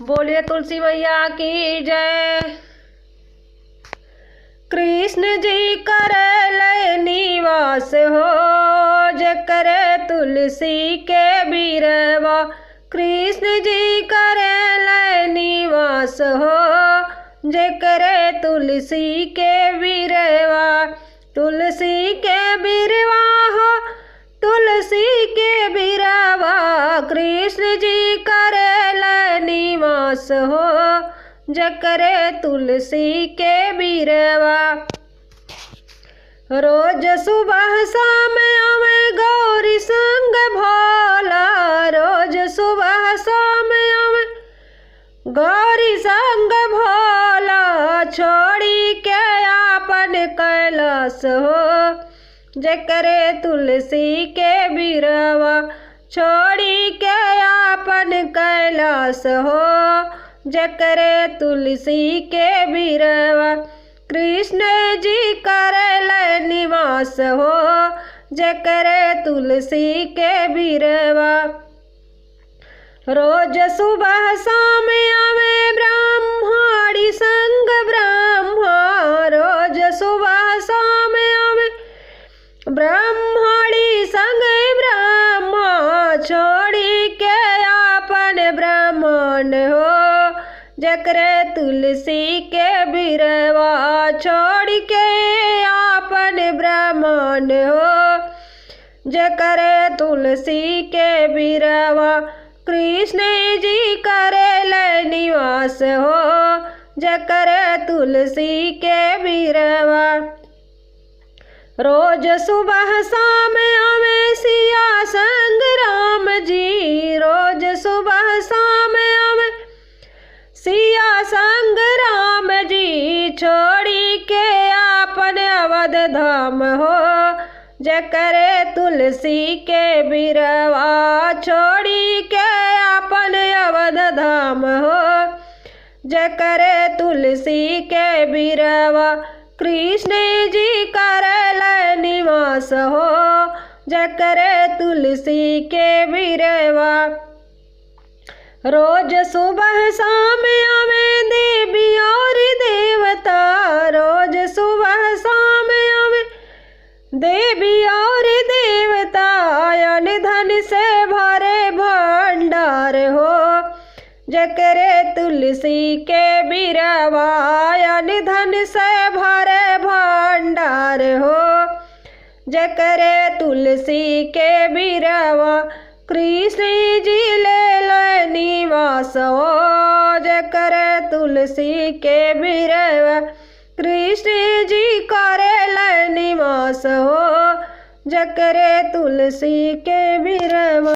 बोलिए तुलसी मैया की जय। कृष्ण जी करे निवास हो, जे करे तुलसी के बीरवा। कृष्ण जी करे निवास हो, जे करे तुलसी के बीरवा। तुलसी के बीरवा हो, तुलसी के बीरवा। कृष्ण जी करे निवास हो, जे करे तुलसी के बीरवा। रोज सुबह शाम आवे गौरी संग भोला। रोज सुबह शाम आवे गौरी संग भोला। छोड़ी के आपन कैलाश हो, जे करे तुलसी के बीरवा। छोड़ी के आपन कैलाश हो, जे करे तुलसी के बीरवा। कृष्ण जी करे निवास हो, जे करे तुलसी के बीरवा। रोज सुबह शाम आवे ब्राह्मणी संग ब्रह्मा। रोज सुबह शाम आवे ब्राह्मणी संग ब्रह्मा। छोड़ी के आपन ब्राह्मण हो, जे करे तुलसी के बीरवा। छोड़ के आपन ब्राह्मण हो, जे करे तुलसी के बीरवा। कृष्ण जी करे निवास हो, जे करे तुलसी के बीरवा। रोज सुबह शाम आवे सिया संग राम जी। रोज सुबह शाम आवे सिया संग राम जी। छोड़ी के आपन अवध धाम हो, जे करे तुलसी के बीरवा। छोड़ी के आपन अवध धाम हो, जे करे तुलसी के बीरवा। कृष्ण जी करे निवास हो, जे करे तुलसी के बीरवा। रोज सुबह शाम आवे देवी और देवता। रोज सुबह शाम आवे देवी और देवता। अन धन से भरे भंडार हो, जे करे तुलसी के बीरवा। अन धन से भरे भंडार हो, जे करे तुलसी के बीरवा। कृष्ण जी ले निवास हो, जे करे तुलसी के बीरवा। कृष्ण जी करे निवास हो, जे करे तुलसी के बीरवा।